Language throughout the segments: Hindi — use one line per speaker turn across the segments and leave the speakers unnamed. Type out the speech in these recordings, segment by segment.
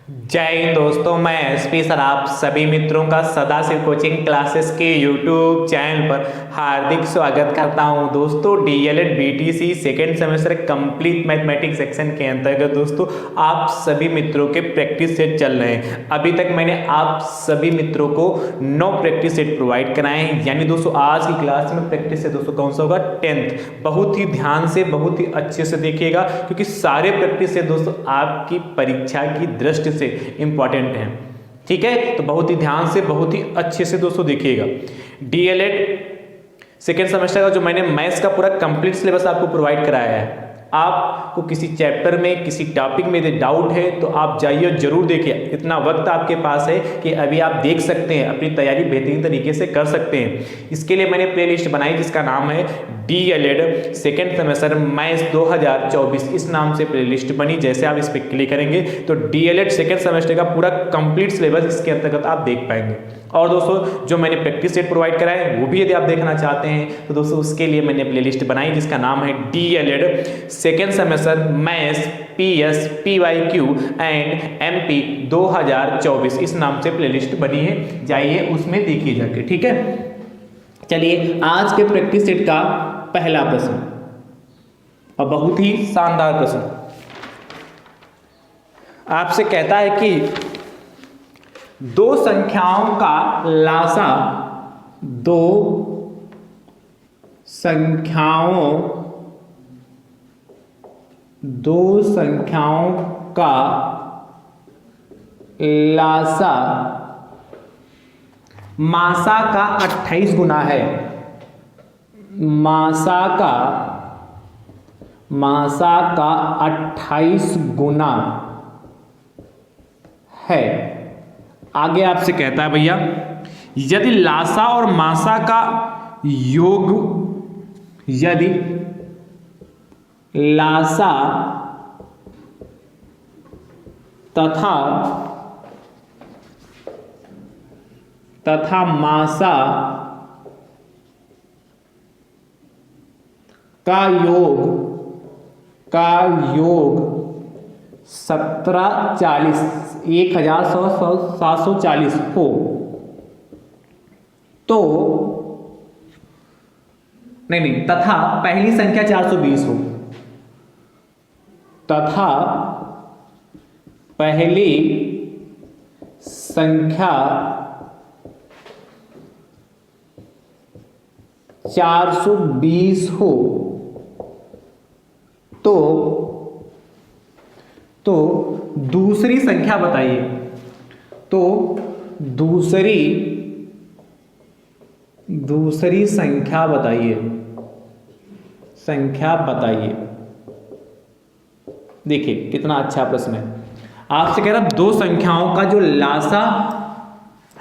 जय हिंद दोस्तों, मैं एसपी सर आप सभी मित्रों का सदाशिव कोचिंग क्लासेस के यूट्यूब चैनल पर हार्दिक स्वागत करता हूं। दोस्तों DElEd BTC second semester complete mathematics section के अंतर्गत दोस्तों आप सभी मित्रों के प्रैक्टिस सेट चल रहे हैं। अभी तक मैंने आप सभी मित्रों को 9 प्रैक्टिस सेट प्रोवाइड कराए हैं। यानी दोस्तों आज की क्लास में प्रैक्टिस सेट दोस्तों कौन सा होगा? 10th। बहुत ही ध्यान से बहुत ही अच्छे से देखिएगा क्योंकि सारे प्रैक्टिस सेट दोस्तों आपकी परीक्षा की दृष्टि से इंपॉर्टेंट है। ठीक है, तो बहुत ही ध्यान से बहुत ही अच्छे से दोस्तों देखिएगा। डीएलएड सेकेंड सेमेस्टर का जो मैंने मैथ्स का पूरा कंप्लीट सिलेबस आपको प्रोवाइड कराया है। आपको किसी चैप्टर में किसी टॉपिक में यदि डाउट है तो आप जाइए जरूर देखिए। इतना वक्त आपके पास है कि अभी आप देख सकते हैं, अपनी तैयारी बेहतरीन तरीके से कर सकते हैं। इसके लिए मैंने प्ले लिस्ट बनाई जिसका नाम है डीएलएड सेकेंड सेमेस्टर मैथ्स 2024। इस नाम से प्ले लिस्ट बनी। जैसे आप इस पर क्लिक करेंगे तो डीएलएड सेकेंड सेमेस्टर का पूरा कंप्लीट सिलेबस इसके अंतर्गत आप देख पाएंगे। और दोस्तों जो मैंने प्रैक्टिस सेट प्रोवाइड कराया है वो भी यदि आप देखना चाहते हैं तो दोस्तों उसके लिए मैंने प्ले लिस्ट बनाई जिसका नाम है DElEd second semester maths PS PYQ and MP 2024। इस नाम से प्ले लिस्ट बनी है, जाइए उसमें देखिए जाके। ठीक है, चलिए आज के प्रैक्टिस सेट का पहला प्रश्न और बहुत ही शानदार प्रश्न आपसे कहता है कि दो संख्याओं का लासा दो संख्याओं का लासा मासा का 28 गुना है। मासा का 28 गुना है। आगे आपसे कहता है भैया यदि लासा और मासा का योग, यदि लासा तथा मासा का योग 1740 हो तो नहीं तथा पहली संख्या 420 हो, तथा पहली संख्या 420 हो तो दूसरी संख्या बताइए। तो दूसरी संख्या बताइए। देखिए कितना अच्छा प्रश्न है। आपसे कह रहा दो संख्याओं का जो लासा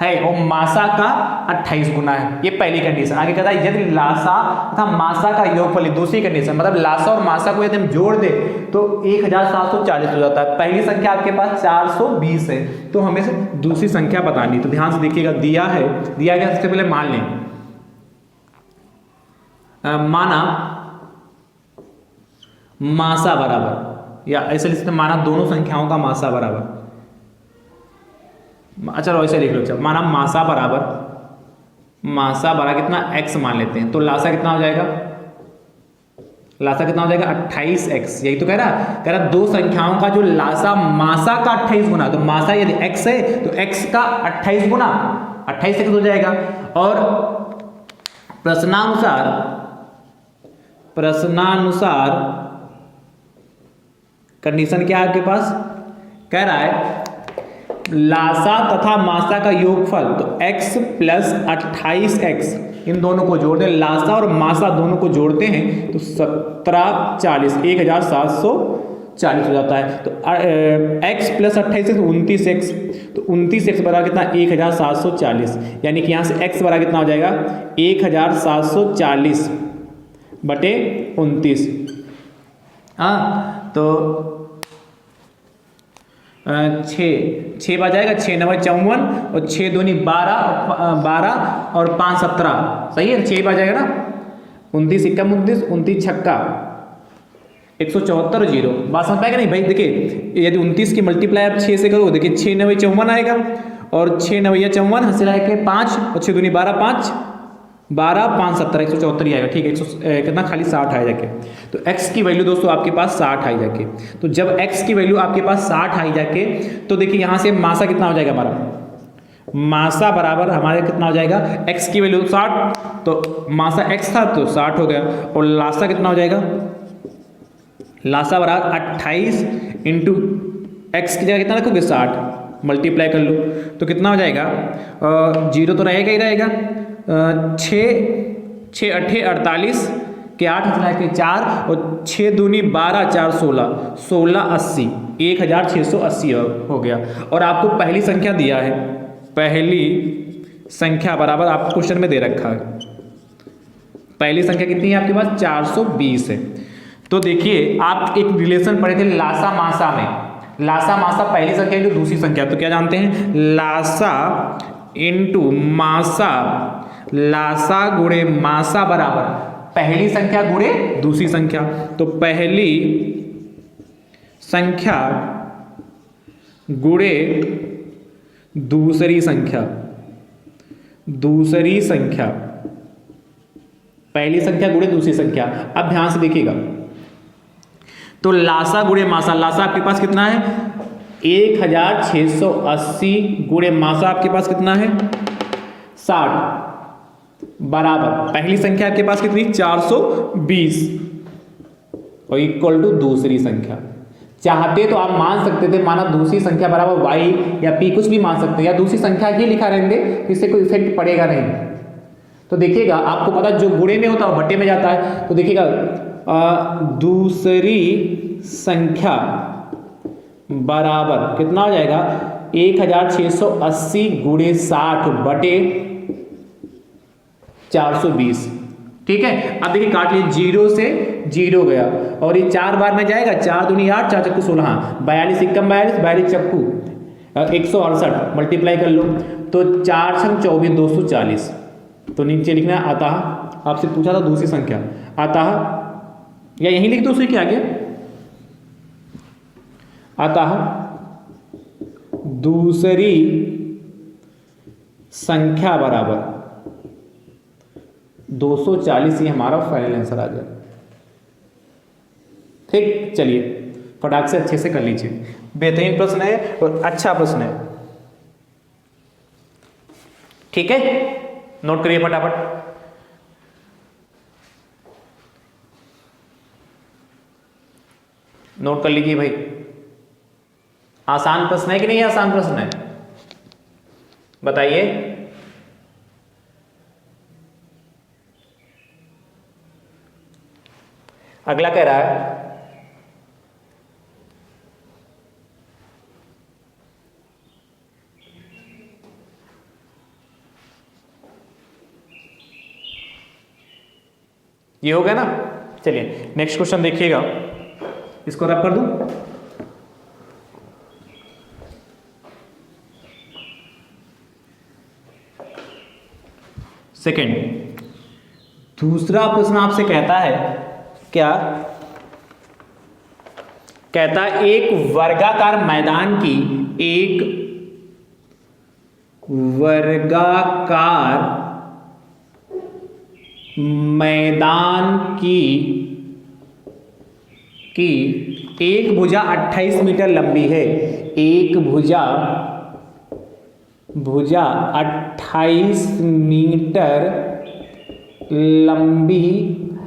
है वो मासा का 28 गुना है, ये पहली कंडीशन। आगे कहता है यदि लासा तथा मासा का योगफल, दूसरी कंडीशन, मतलब लासा और मासा को यदि हम जोड़ दे तो 1740 हो जाता है। पहली संख्या आपके पास 420 है तो हमें से दूसरी संख्या बतानी। तो ध्यान से देखिएगा, दिया गया सबसे पहले मान लें, माना मासा बराबर, या ऐसे लिखते हैं माना दोनों संख्याओं का मासा बराबर। चलो ऐसे लिख लो, चलो माना मासा बराबर कितना x मान लेते हैं तो लासा कितना हो जाएगा? 28x। यही तो कह रहा दो संख्याओं का जो लासा मासा का 28 गुना, तो मासा यदि x है तो x का 28 गुना 28x हो जाएगा। और प्रश्नानुसार कंडीशन क्या है आपके पास? कह रहा है लासा तथा मासा का योगफल, तो x प्लस 28x इन दोनों को जोड़ दें, लासा और मासा दोनों को जोड़ते हैं तो 1740 हो जाता है। तो x प्लस 28 तो 29x, तो 29x बराबर कितना? 1740। यानी कि यहाँ से x बराबर कितना हो जाएगा? 1740 बटे 29। हाँ, तो 6 बार जाएगा, 6 9 54 और 6 दूनी 12 और 5 17। सही है, 6 बार जाएगा ना। 29 एकम 29, 29 छक्का 174 जीरो, बात समझ पाएगा नहीं भाई। देखिए यदि 29 की मल्टीप्लाई आप 6 से करो, देखिए 6 9 54 आएगा, और 6 9 54 हंस रहा है 5 और 6 दूनी 12, 5 12 5 17, 174 ही आएगा। ठीक है, कितना खाली 60 आए जाके। तो x की वैल्यू दोस्तों आपके पास 60 आई जाके। तो जब x की वैल्यू आपके पास 60 आई जाके, तो देखिए यहाँ से मासा कितना हो जाएगा हमारा, मासा बराबर हमारे कितना हो जाएगा, x की वैल्यू 60, तो मासा x था तो 60 हो गया, और लासा कितना हो जाएगा, लासा बराबर 28 इंटू एक्स की जगह कितना रखोगे 60, मल्टीप्लाई कर लो तो कितना हो जाएगा, जीरो तो रहेगा ही रहेगा, 6 अट्ठे 48 के 8 के 4 और 6 दूनी 12 4 16 1680, 1680 हो गया। और आपको पहली संख्या दिया है, पहली संख्या बराबर आपको क्वेश्चन में दे रखा है, पहली संख्या कितनी है आपके पास 420 है। तो देखिए आप एक रिलेशन पढ़े थे लासा मासा में, लासा मासा पहली संख्या इंटू दूसरी संख्या, तो क्या जानते हैं, लासा इंटू मासा, लासा गुणे मासा बराबर पहली संख्या गुणे दूसरी संख्या। तो पहली संख्या गुणे दूसरी संख्या, दूसरी संख्या, पहली संख्या गुणे दूसरी संख्या। अब ध्यान से देखिएगा, तो लासा गुणे मासा, लासा आपके पास कितना है 1680 गुणे मासा आपके पास कितना है 60 बराबर पहली संख्या आपके पास कितनी 420 और इक्वल टू दूसरी संख्या। चाहते तो आप मान सकते थे, माना दूसरी संख्या बराबर y या p कुछ भी मान सकते हैं, या दूसरी संख्या ही लिखा रहेंगे, इससे कोई इफेक्ट पड़ेगा नहीं। तो देखिएगा आपको पता जो गुणे में होता है बट्टे में जाता है, तो देखिएगा दूसरी संख्या बराबर कितना हो जाएगा 1680 गुणे 60 बटे 420। ठीक है, अब देखिए काट लिए, जीरो से जीरो गया और ये 4 बार में जाएगा, 4 दूनी 8 4 चक्कू 16, 42 इक्कम 42 42 चक्कू 168 मल्टीप्लाई कर लो तो 4 छंग 24 240। तो नीचे लिखना आता, आपसे पूछा था दूसरी संख्या आता, या यहीं लिख दो उसी के आगे आता, दूसरी संख्या बराबर 240, ही हमारा फाइनल आंसर आ गया। ठीक, चलिए फटाक से अच्छे से कर लीजिए, बेहतरीन प्रश्न है और अच्छा प्रश्न है। ठीक है, नोट करिए फटाफट। नोट कर लीजिए भाई, आसान प्रश्न है कि नहीं आसान प्रश्न है, बताइए। अगला कह रहा है ये हो गया ना। चलिए नेक्स्ट क्वेश्चन देखिएगा, इसको रब कर दूं। सेकंड, दूसरा प्रश्न आपसे कहता है क्या, कहता है एक वर्गाकार मैदान की, एक वर्गाकार मैदान की एक भुजा 28 मीटर लंबी है, एक भुजा 28 मीटर लंबी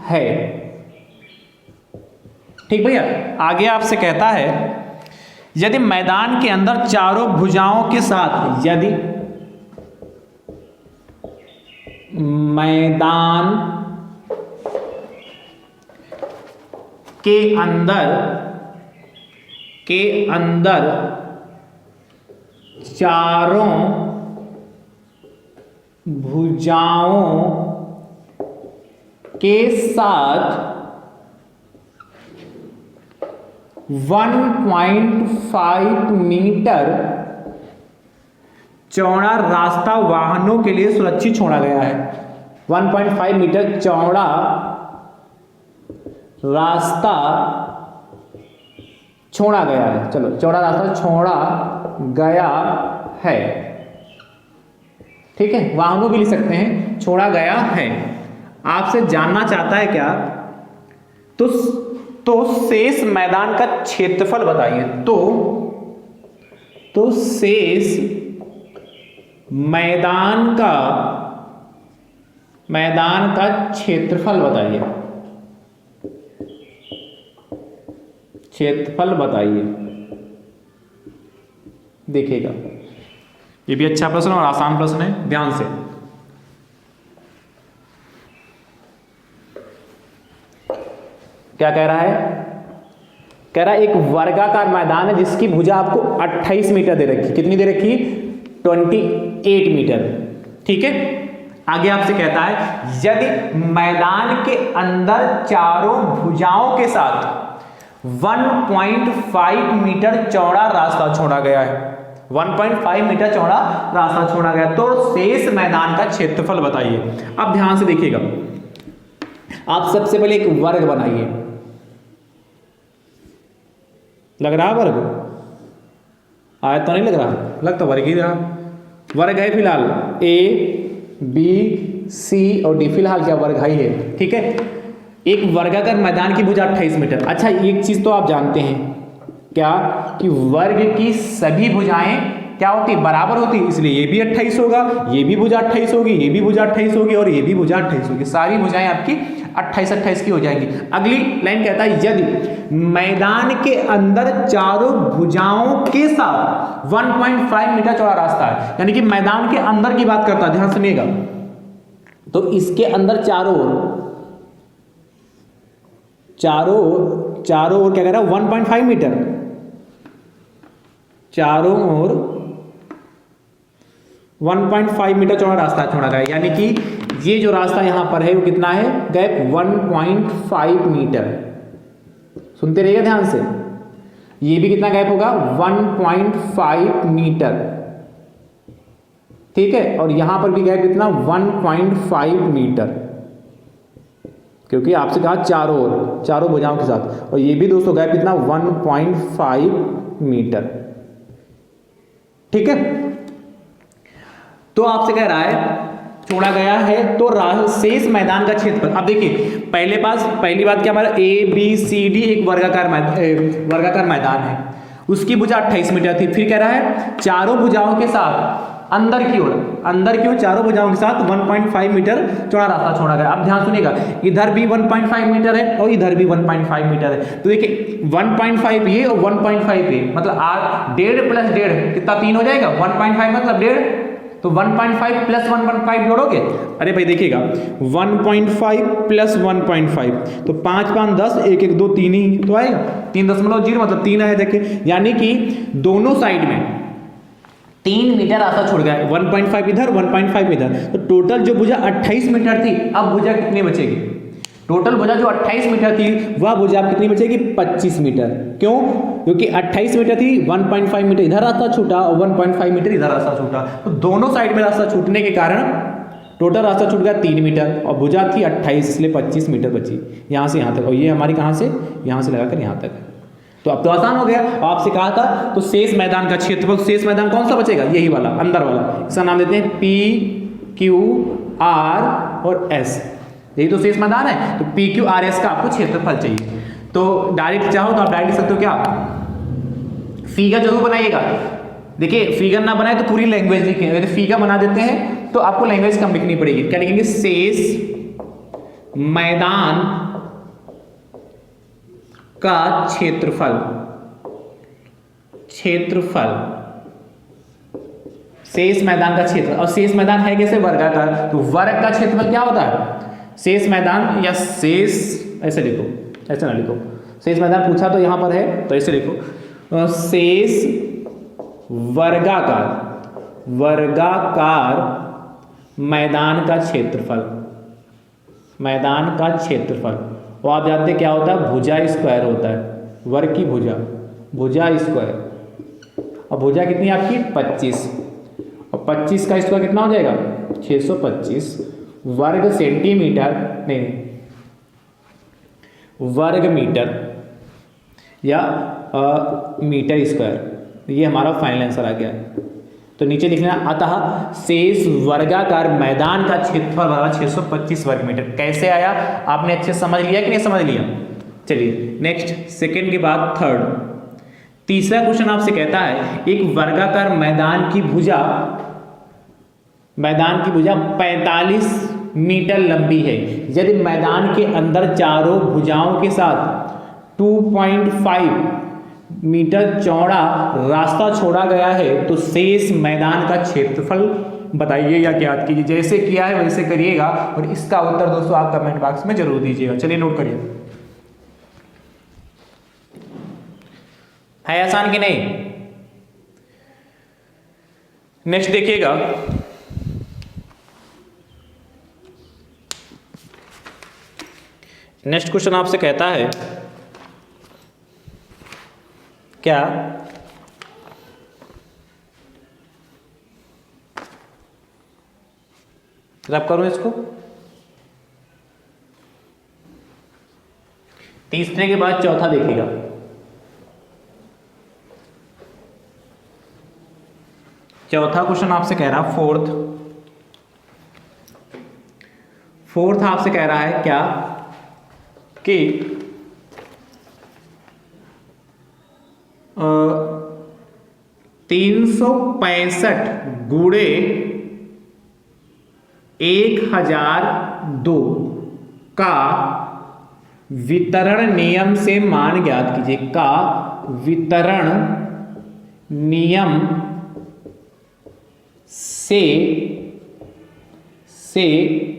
है। ठीक भैया, आगे आपसे कहता है यदि मैदान के अंदर चारों भुजाओं के साथ, यदि मैदान के अंदर चारों भुजाओं के साथ 1.5 मीटर चौड़ा रास्ता वाहनों के लिए सुरक्षित छोड़ा गया है। 1.5 मीटर चौड़ा रास्ता छोड़ा गया है, चलो चौड़ा रास्ता छोड़ा गया है, ठीक है, वाहनों भी लिख सकते हैं, छोड़ा गया है। आपसे जानना चाहता है क्या, तो शेष मैदान का क्षेत्रफल बताइए। तो शेष मैदान का क्षेत्रफल बताइए, क्षेत्रफल बताइए। देखिएगा, ये भी अच्छा प्रश्न और आसान प्रश्न है, ध्यान से। क्या कह रहा है, कह रहा है एक वर्गाकार मैदान है जिसकी भुजा आपको 28 मीटर दे रखी, कितनी दे रखी, 28 मीटर, ठीक है। आगे आपसे कहता है यदि मैदान के अंदर चारों भुजाओं के साथ 1.5 मीटर चौड़ा रास्ता छोड़ा गया है, 1.5 मीटर चौड़ा रास्ता छोड़ा गया, तो शेष मैदान का क्षेत्रफल बताइए। अब ध्यान से देखिएगा, आप सबसे पहले एक वर्ग बनाइए, लग रहा वर्ग, आयत तो नहीं लग रहा, लग तो वर्ग ही रहा। वर्ग है फिलहाल ए बी सी और डी, फिलहाल क्या वर्ग ही है, ठीक है। एक वर्गाकार मैदान की भुजा 28 मीटर। अच्छा, एक चीज तो आप जानते हैं क्या, कि वर्ग की सभी भुजाएं क्या होती, बराबर होती, इसलिए ये भी 28 होगा, ये भी भुजा 28 होगी, ये भी भुजा 28 होगी और ये भी भुजा 28 होगी, सारी भुजाएं आपकी 28 की हो जाएंगी। अगली लाइन कहता है यदि मैदान के अंदर चारों भुजाओं के साथ 1.5 मीटर चौड़ा रास्ता है, यानी कि मैदान के अंदर की बात करता है, ध्यान सुनिएगा। तो इसके अंदर चारों ओर क्या कह रहा है, 1.5 मीटर, चारों ओर 1.5 मीटर चौड़ा रास्ता छोड़ा गया, यानी कि ये जो रास्ता यहां पर है वो कितना है, गैप 1.5 मीटर। सुनते रहिए ध्यान से, ये भी कितना गैप होगा, 1.5 मीटर, ठीक है। और यहां पर भी गैप कितना, 1.5 मीटर, क्योंकि आपसे कहा चारों भुजाओं के साथ, और ये भी दोस्तों गैप कितना, 1.5 मीटर, ठीक है। तो आपसे कह रहा है छोड़ा गया है, तो शेष मैदान का क्षेत्रफल। अब देखिए, पहली बात क्या, हमारा ए बी सी डी एक वर्गाकार मैदान है, उसकी भुजा 28 मीटर थी। फिर कह रहा है चारों भुजाओं के साथ अंदर की ओर चारों भुजाओं के साथ 1.5 मीटर चौड़ा रास्ता छोड़ा गया। अब ध्यान सुनिएगा, इधर भी 1.5 मीटर है और इधर भी 1.5 मीटर है, तो देखिए 1.5 ये और 1.5 ये, मतलब 1.5 प्लस 1.5 कितना, 3 हो जाएगा, 1.5 मतलब 1.5, तो 1.5 प्लस 1.5 जोड़ोगे, अरे भाई देखिएगा 1.5 प्लस 1.5, तो 5 5 10, 1 1 2 3 ही तो आएगा, 3.0 मतलब 3 आया, देखिए यानी कि दोनों साइड में 3 मीटर रास्ता छोड़ गया, 1.5 इधर 1.5 इधर, तो टोटल जो भुजा 28 मीटर थी, अब भुजा कितनी बचेगी, टोटल भुजा जो 28 मीटर थी वह भुजा अब कितनी बचेगी, 25 मीटर। क्यों, क्योंकि 28 मीटर थी, 1.5 मीटर इधर रास्ता छूटा और 1.5 मीटर इधर रास्ता छूटा, तो दोनों साइड में रास्ता छूटने के कारण टोटल रास्ता छूट गया 3 मीटर और भुजा थी 28, इसलिए 25 मीटर बची यहाँ से यहाँ तक, और ये हमारी कहाँ से, यहाँ से लगाकर यहाँ तक। तो अब तो आसान हो गया। आपसे कहा था तो शेष मैदान का क्षेत्रफल, शेष मैदान कौन सा बचेगा, यही वाला अंदर वाला, इसका नाम देते हैं पी क्यू आर और एस, यही तो शेष मैदान है। तो पी क्यू आर एस का आपको क्षेत्रफल चाहिए, तो डायरेक्ट चाहो तो आप डायरेक्ट लिख सकते हो क्या, फिगर जरूर बनाइएगा। देखिए फिगर ना बनाए तो पूरी लैंग्वेज लिखें, यदि फिगर बना देते हैं तो आपको लैंग्वेज कम लिखनी पड़ेगी। क्या लिखेंगे, शेष मैदान का क्षेत्रफल, शेष मैदान का क्षेत्र, और शेष मैदान है कैसे, वर्गाकार, तो वर्ग का क्षेत्रफल क्या होता है, शेष मैदान या शेष, ऐसे लिखो, ऐसे ना लिखो, शेष मैदान पूछा तो यहां पर है तो ऐसे लिखो, शेष वर्गाकार मैदान का क्षेत्रफल, वो आप जानते क्या होता है, भुजा स्क्वायर होता है, वर्ग की भुजा स्क्वायर, और भुजा कितनी आपकी 25, और 25 का स्क्वायर कितना हो जाएगा 625 वर्ग सेंटीमीटर, नहीं वर्ग मीटर, या मीटर स्क्वायर। ये हमारा फाइनल आंसर आ गया। तो नीचे लिखना, अतः शेष वर्गाकार मैदान का क्षेत्रफल बराबर 625 वर्ग मीटर। कैसे आया आपने अच्छे समझ लिया कि नहीं समझ लिया? चलिए नेक्स्ट, सेकंड के बाद थर्ड, तीसरा क्वेश्चन आपसे कहता है एक वर्गाकार मैदान की भुजा 45 मीटर लंबी है। यदि मैदान के अंदर चारों भुजाओं के साथ 2.5 मीटर चौड़ा रास्ता छोड़ा गया है तो शेष मैदान का क्षेत्रफल बताइए या ज्ञात कीजिए। जैसे किया है वैसे करिएगा और इसका उत्तर दोस्तों आप कमेंट बॉक्स में जरूर दीजिएगा। चलिए नोट करिए, है आसान कि नहीं? नेक्स्ट देखिएगा, नेक्स्ट क्वेश्चन आपसे कहता है क्या, रब करूं इसको, तीसरे के बाद चौथा देखिएगा। चौथा क्वेश्चन आपसे कह रहा, फोर्थ आपसे कह रहा है क्या कि 365 गुणे 1002 का वितरण नियम से मान ज्ञात कीजिए। का वितरण नियम से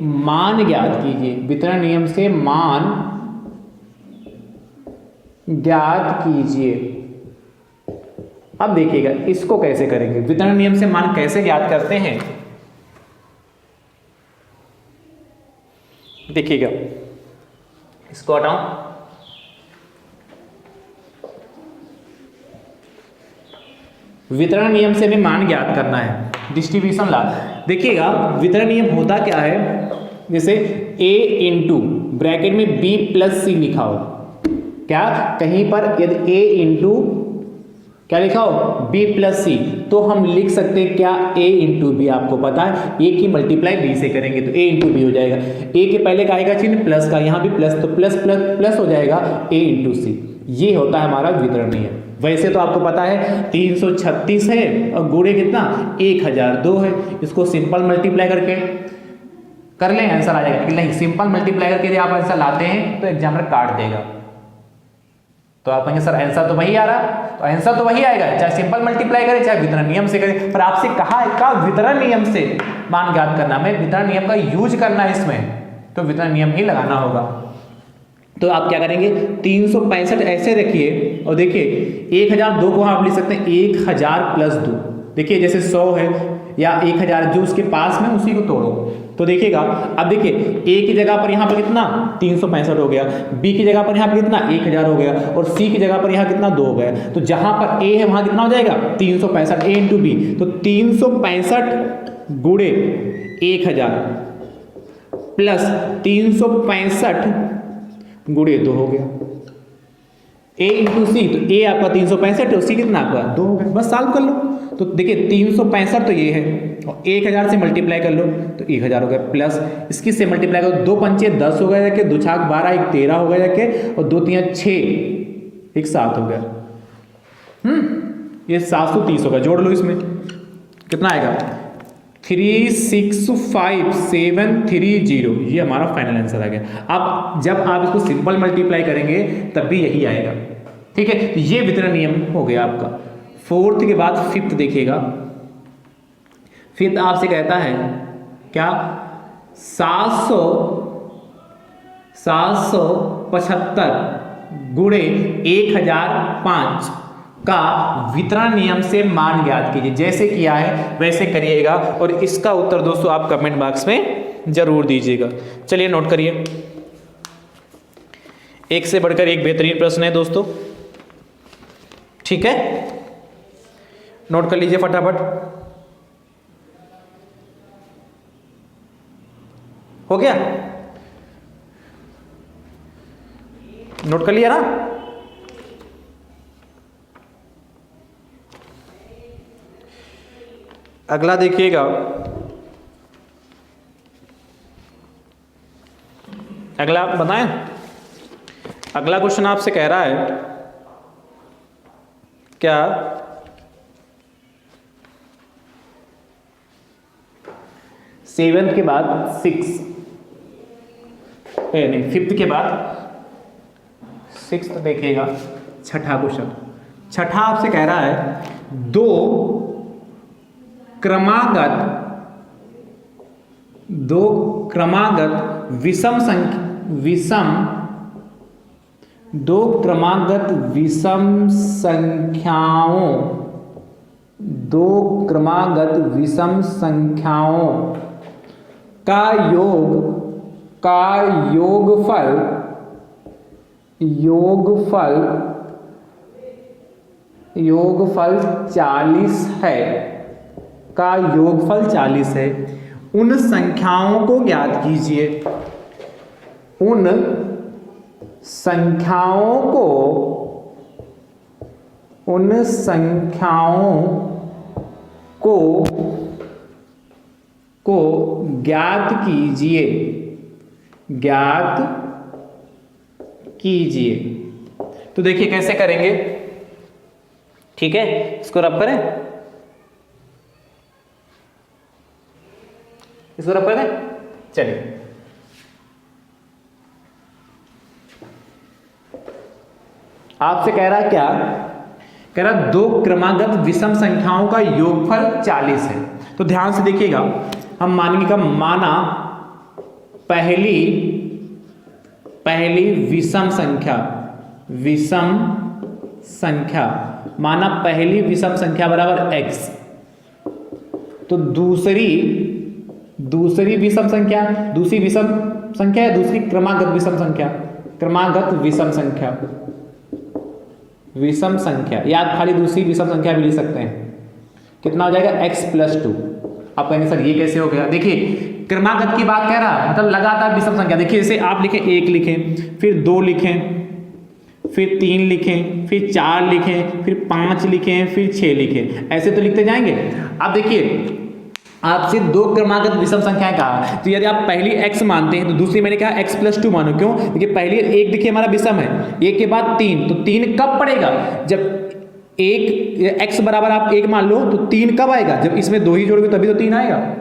मान ज्ञात कीजिए। वितरण नियम से मान ज्ञात कीजिए। अब देखिएगा इसको कैसे करेंगे, वितरण नियम से मान कैसे ज्ञात करते हैं, देखिएगा। इसको हटाऊं, वितरण नियम से हमें मान ज्ञात करना है, डिस्ट्रीब्यूशन लॉ। देखिएगा वितरण नियम होता क्या है, जैसे a इंटू ब्रैकेट में b प्लस सी लिखा हो, क्या कहीं पर यदि a इंटू क्या लिखा हो b प्लस सी, तो हम लिख सकते हैं क्या a इंटू बी। आपको पता है a की मल्टीप्लाई b से करेंगे तो a इंटू बी हो जाएगा। a के पहले का आएगा चिन्ह प्लस का, यहाँ भी प्लस, तो प्लस प्लस प्लस हो जाएगा a इंटू सी। ये होता है हमारा वितरण नियम। वैसे तो आपको पता है 336 है और गुणे कितना 1002 है। इसको सिंपल मल्टीप्लाई करके कर लें आंसर आ जाएगा। नहीं, सिंपल मल्टीप्लाई करके यदि आप आंसर लाते हैं तो एग्जामिनर काट देगा। तो आप कहेंगे सर आंसर तो वही आ रहा, तो आंसर तो वही आएगा, चाहे सिंपल मल्टीप्लाई करें चाहे वितरण नियम से करें। पर आपसे कहा है का वितरण नियम से मान ज्ञात करना, हमें वितरण नियम का यूज करना है इसमें, तो वितरण नियम ही लगाना होगा। तो आप क्या करेंगे 365 ऐसे रखिए और देखिए 1002 को आप लिख सकते हैं 1000 प्लस 2। देखिए जैसे 100 है या 1000 जो उसके पास में उसी को तोड़ो तो देखिएगा। अब देखिए a की जगह पर यहाँ पर कितना 365 हो गया, b की जगह पर यहाँ पर कितना 1000 हो गया और c की जगह पर यहाँ कितना 2 हो गया। तो जहाँ पर a है वहाँ कितना हो जाएगा 365 a इंटू बी। तो 365 गुणे 1000 प्लस 365 गुणे 2 हो गया a इंटू सी। तो a आपका 365 और c कितना आपका 2 हो गया। बस सॉल्व कर लो। तो देखिए 365 तो ये है और 1000 से मल्टीप्लाई कर लो तो 1000 हो गया, प्लस इसकी से मल्टीप्लाई करो 2 पंचे 10 हो गया जाके, 2 छाक 12 1 13 हो गया जाके और 2 3 6 1 7 हो गया। ये 730 होगा, जोड़ लो इसमें कितना आएगा 365730। ये हमारा फाइनल आंसर आ गया। अब जब आप इसको सिंपल मल्टीप्लाई करेंगे तब भी यही आएगा। ठीक है, तो ये वितरण नियम हो गया आपका। फोर्थ के बाद फिफ्थ देखिएगा। फिफ्थ आपसे कहता है क्या 775 गुणे 1005 का वितरण नियम से मान ज्ञात कीजिए। जैसे किया है वैसे करिएगा और इसका उत्तर दोस्तों आप कमेंट बॉक्स में जरूर दीजिएगा। चलिए नोट करिए, एक से बढ़कर एक बेहतरीन प्रश्न है दोस्तों। ठीक है, नोट कर लीजिए फटाफट। हो गया, नोट कर लिया ना। अगला देखिएगा, अगला आप बताएं। अगला क्वेश्चन आपसे कह रहा है क्या, सेवेंथ के बाद सिक्स, नहीं फिफ्थ के बाद सिक्स देखिएगा। छठा क्वेश्चन, छठा आपसे कह रहा है दो क्रमागत विषम संख्याओं का योगफल 40 है, का योगफल 40 है। उन संख्याओं को ज्ञात कीजिए। उन संख्याओं को ज्ञात कीजिए। तो देखिए कैसे करेंगे, ठीक है, इसको रब करें, इसको रब कर दें। चलिए आपसे कह रहा क्या, कह रहा दो क्रमागत विषम संख्याओं का योगफल 40 है। तो ध्यान से देखिएगा, हम मानेंगे का माना पहली विषम संख्या माना पहली विषम संख्या बराबर x, तो दूसरी विषम संख्या, दूसरी विषम संख्या है, दूसरी क्रमागत विषम संख्या या आप खाली दूसरी विषम संख्या भी लिख सकते हैं। कितना हो जाएगा x+2। आप कहेंगे सर ये कैसे हो गया, देखिए क्रमागत की बात कह रहा, मतलब लगातार विषम संख्या। देखिए जैसे आप लिखें 1 लिखें, फिर 2 लिखें, फिर 3 लिखें, फिर 4 लिखें, फिर 5 लिखें, फिर 6 लिखें, ऐसे तो लिखते जाएंगे। अब देखिए आपसे दो क्रमागत विषम संख्याएं कहा, तो यदि आप पहली x मानते हैं तो दूसरी मैंने कहा x+2 मानो। क्यों? देखिए पहली 1 देखिए हमारा विषम है, 1 के बाद 3, तो 3 कब पड़ेगा, जब 1 x बराबर आप 1 मान लो, तो 3 कब आएगा, जब इसमें 2 ही जोड़ोगे तभी तो 3 आएगा।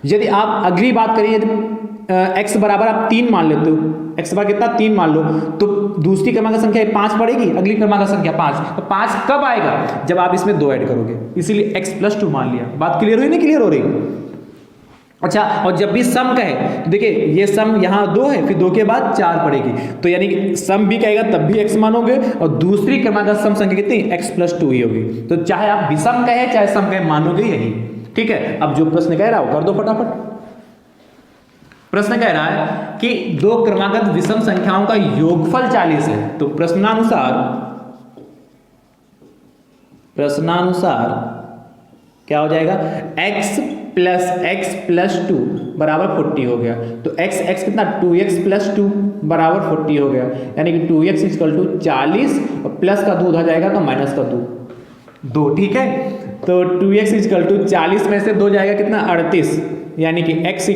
यदि आप अगली बात करिए, यदि x बराबर आप 3 मान लेते हो, x बराबर कितना 3 मान लो, तो दूसरी क्रमागत संख्या 5 पड़ेगी, अगली क्रमागत संख्या 5, तो 5 कब आएगा, जब आप इसमें 2 ऐड करोगे, इसीलिए x+2 मान लिया। बात क्लियर हुई नहीं क्लियर हो रही? अच्छा, और जब भी सम कहे तो देखिए ये सम यहाँ 2 है, फिर 2 के बाद 4 पड़ेगी, तो यानी कि सम भी कहेगा तब भी x मानोगे, और दूसरी क्रमागत सम संख्या कितनी x+2 ही होगी। तो चाहे आप विषम कहे चाहे सम कहे, मानोगे यही। ठीक है, अब जो प्रश्न कह रहा है वो कर दो फटाफट। प्रश्न कह रहा है कि दो क्रमागत विषम संख्याओं का योगफल 40 है, तो प्रश्नानुसार क्या हो जाएगा, x+2 बराबर 40 हो गया। तो x कितना 2x+2 बराबर 40 हो गया, यानी कि 2x = 40 और प्लस का 2 उधर जाएगा तो माइनस का 2। ठीक है, तो 2x = 40 में से 2 जाएगा कितना 38, यानी कि x =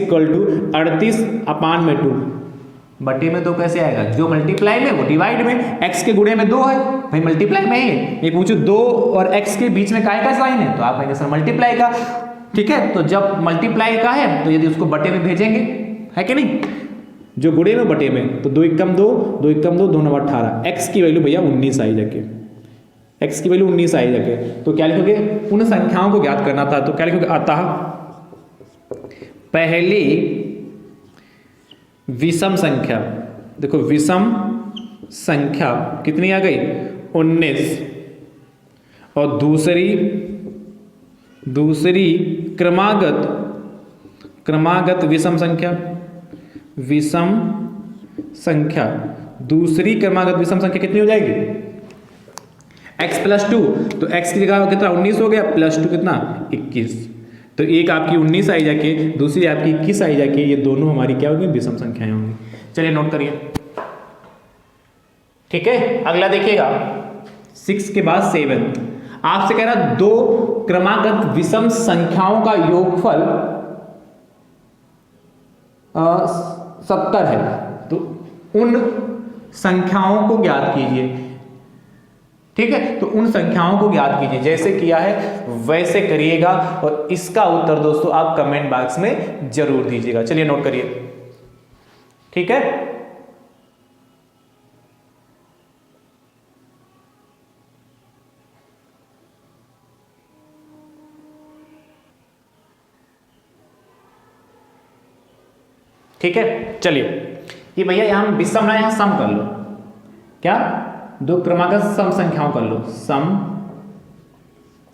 38/2। बटे में 2 कैसे आएगा, जो मल्टीप्लाई में वो डिवाइड में, x के गुणे में 2 है भाई, मल्टीप्लाई में ये पूछो 2 और x के बीच में काय का साइन है, तो आप कहेंगे सर मल्टीप्लाई का। ठीक है, तो जब मल्टीप्लाई का है तो यदि उसको बटे में भेजेंगे, है कि नहीं, जो गुणे में बटे में, तो 2 × 2 2 × 2 2 × 9 18, x की वैल्यू भैया 19 आई जाके, x की वैल्यू 19 आई जाके। तो क्या लिखोगे, उन संख्याओं को ज्ञात करना था, तो क्या लिखोगे, अतः पहली विषम संख्या, देखो विषम संख्या कितनी आ गई 19, और दूसरी क्रमागत विषम संख्या दूसरी क्रमागत विषम संख्या कितनी हो जाएगी, x+2, तो x की जगह कितना 19 हो गया, +2 कितना 21, तो एक आपकी 19 आई जाके, दूसरी आपकी 21 आई जाके, ये दोनों हमारी क्या होंगी, विषम संख्याएं होंगी। चलिए नोट करिए। ठीक है, अगला देखिएगा 6 के बाद 7। आपसे कह रहा दो क्रमागत विषम संख्याओं का योगफल 70 है, तो उन संख्याओं को ज्ञात कीजिए। ठीक है, तो उन संख्याओं को ज्ञात कीजिए, जैसे किया है वैसे करिएगा और इसका उत्तर दोस्तों आप कमेंट बॉक्स में जरूर दीजिएगा। चलिए नोट करिए। ठीक है, ठीक है। चलिए ये भैया यहां विषम ना, यहां सम कर लो। क्या? दो क्रमागत सम संख्याओं कर लो। सम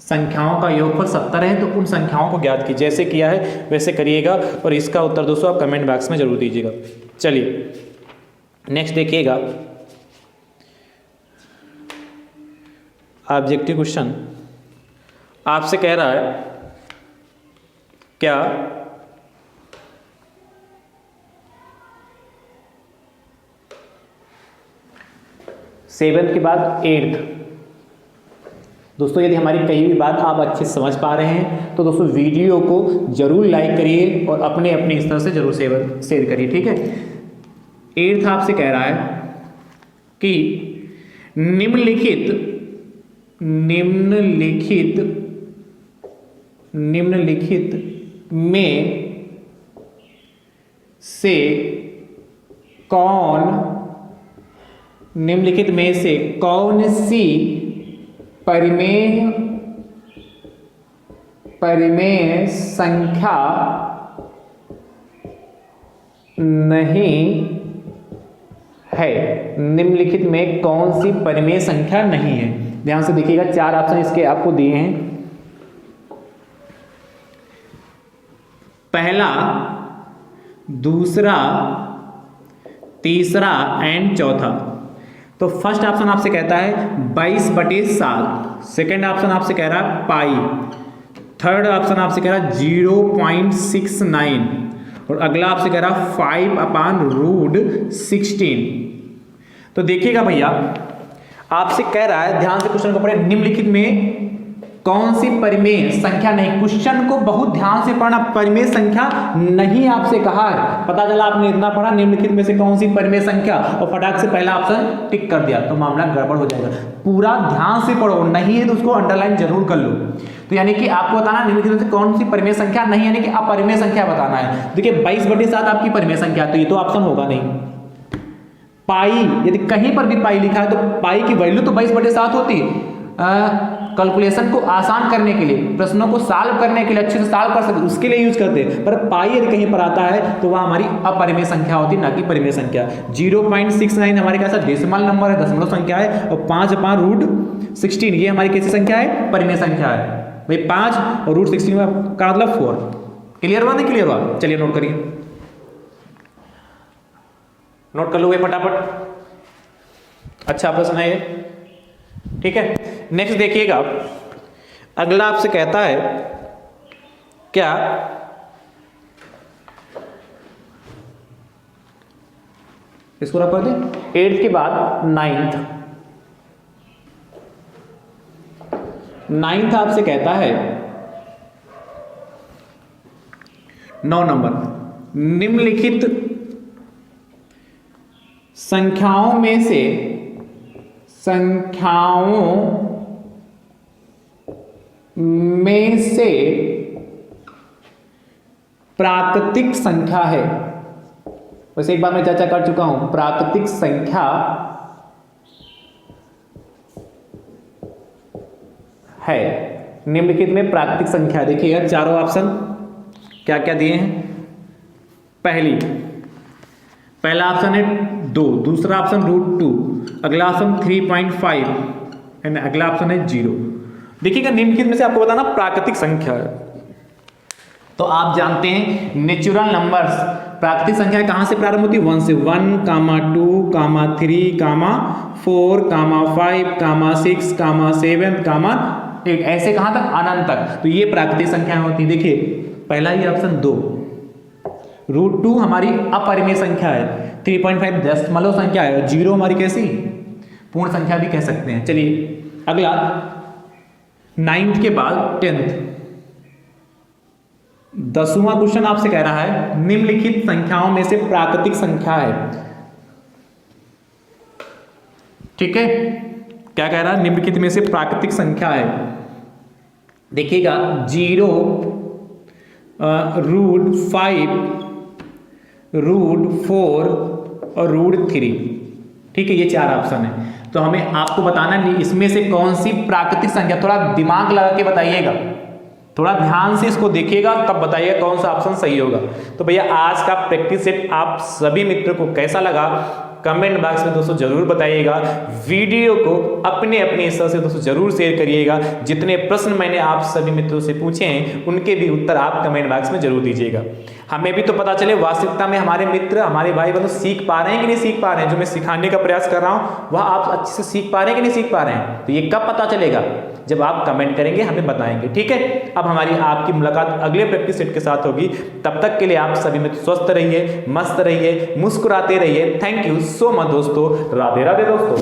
संख्याओं का योगफल 70 है, तो उन संख्याओं को ज्ञात कीजिए, जैसे किया है वैसे करिएगा और इसका उत्तर दोस्तों आप कमेंट बॉक्स में जरूर दीजिएगा। चलिए नेक्स्ट देखिएगा, ऑब्जेक्टिव क्वेश्चन आपसे कह रहा है क्या सेवंथ के बाद एट्थ। दोस्तों यदि हमारी कही हुई बात आप अच्छे से समझ पा रहे हैं तो दोस्तों वीडियो को जरूर लाइक करिए और अपने अपने स्तर से जरूर शेयर करिए। ठीक है, एट्थ आपसे कह रहा है कि निम्नलिखित में से कौन सी परिमेय संख्या नहीं है। निम्नलिखित में कौन सी परिमेय संख्या नहीं है? ध्यान से देखिएगा, चार ऑप्शन इसके आपको दिए हैं। पहला, दूसरा, तीसरा एंड चौथा। तो फर्स्ट ऑप्शन आपसे कहता है 22/7, सेकेंड ऑप्शन आपसे कह रहा है पाई, थर्ड ऑप्शन आपसे कह रहा है 0.69 और अगला आपसे कह रहा है 5/√16। तो देखिएगा भैया, आपसे कह रहा है, ध्यान से क्वेश्चन को पढ़े, निम्नलिखित में कौन सी परिमेय संख्या नहीं। क्वेश्चन को बहुत ध्यान से पढ़ना, परिमेय संख्या नहीं आपसे कहा है। पता चला आपने इतना पढ़ा, निम्नलिखित में से कौन सी परिमेय संख्या, और फटाक से पहला ऑप्शन टिक कर दिया, तो मामला गड़बड़ हो जाएगा। पूरा ध्यान से पढ़ो, नहीं है तो उसको अंडरलाइन जरूर कर लो। तो यानी कि आपको बताना निम्नलिखित में से कौन सी परिमेय संख्या नहीं, यानी कि अपरिमेय संख्या बताना है। देखिए 22/7 आपकी परिमेय संख्या, तो ये तो ऑप्शन होगा नहीं। पाई, यदि कहीं पर भी पाई लिखा है तो पाई की वैल्यू तो 22/7 होती। कैलकुलेशन को आसान करने के लिए, प्रश्नों को सॉल्व करने के लिए, अच्छे से सॉल्व कर सके उसके लिए यूज करते हैं, पर पाई यदि कहीं पर आता है तो वह हमारी अपरिमेय संख्या होती है, ना कि परिमेय संख्या। 0.69 हमारे कैसा डेसिमल नंबर है, दशमलव संख्या है, और 5/√16 ये हमारी कैसी संख्या है? परिमेय संख्या है भाई। 5 और √16 का मतलब 4। क्लियर हुआ? नहीं क्लियर हुआ? चलिए नोट करिए, नोट कर लो भाई फटाफट। अच्छा प्रश्न है ये, ठीक है। नेक्स्ट देखिएगा, अगला आपसे कहता है क्या इसको रख दें, 8th के बाद 9th आपसे कहता है 9 नंबर, निम्नलिखित संख्याओं में से प्राकृतिक संख्या है। वैसे एक बार मैं चर्चा कर चुका हूं, प्राकृतिक संख्या है। निम्नलिखित में प्राकृतिक संख्या, देखिएगा चारों ऑप्शन क्या क्या दिए हैं। पहला ऑप्शन है 2, दूसरा ऑप्शन √2, अगला ऑप्शन 3.5 एंड अगला ऑप्शन है 0। देखिएगा निम्नलिखित में से आपको बताना प्राकृतिक संख्या है। तो आप जानते हैं नेचुरल नंबर्स, प्राकृतिक संख्या कहां से प्रारंभ होती है? 1 से। 1, 2, 3, 4, 5, 6, 7, 8, ऐसे कहां तक? अनंत तक। तो ये प्राकृतिक संख्याएं होती है। देखिए पहला ही ऑप्शन 2, √2 हमारी अपरिमेय संख्या है, 3.5 दशमलव संख्या है, 0 हमारी कैसी? पूर्ण संख्या भी कह सकते हैं। चलिए अगला 9th के बाद 10th। 10वां क्वेश्चन आपसे कह रहा है निम्नलिखित संख्याओं में से प्राकृतिक संख्या है। ठीक है, क्या कह रहा है? निम्नलिखित में से प्राकृतिक संख्या है। देखिएगा 0, √5, √4 और √3। ठीक है, ये 4 ऑप्शन है। तो हमें आपको बताना नहीं इसमें से कौन सी प्राकृतिक संख्या, थोड़ा दिमाग लगा के बताइएगा, थोड़ा ध्यान से इसको देखिएगा तब बताइएगा कौन सा ऑप्शन सही होगा। तो भैया आज का प्रैक्टिस सेट आप सभी मित्रों को कैसा लगा कमेंट बॉक्स में दोस्तों जरूर बताइएगा। वीडियो को अपने अपने हिस्से से दोस्तों जरूर शेयर करिएगा। जितने प्रश्न मैंने आप सभी मित्रों से पूछे हैं उनके भी उत्तर आप कमेंट बॉक्स में जरूर दीजिएगा। हमें भी तो पता चले वास्तविकता में हमारे मित्र हमारे भाई बंधु सीख पा रहे हैं कि नहीं सीख पा रहे हैं। जो मैं सिखाने का प्रयास कर रहा हूं वह आप अच्छे से सीख पा रहे हैं कि नहीं सीख पा रहे हैं। तो ये कब पता चलेगा? जब आप कमेंट करेंगे, हमें बताएंगे। ठीक है, अब हमारी आपकी मुलाकात अगले प्रैक्टिस सेट के साथ होगी। तब तक के लिए आप सभी मित्र स्वस्थ रहिए, मस्त रहिए, मुस्कुराते रहिए। थैंक यू सो मच दोस्तों। राधे राधे दोस्तों।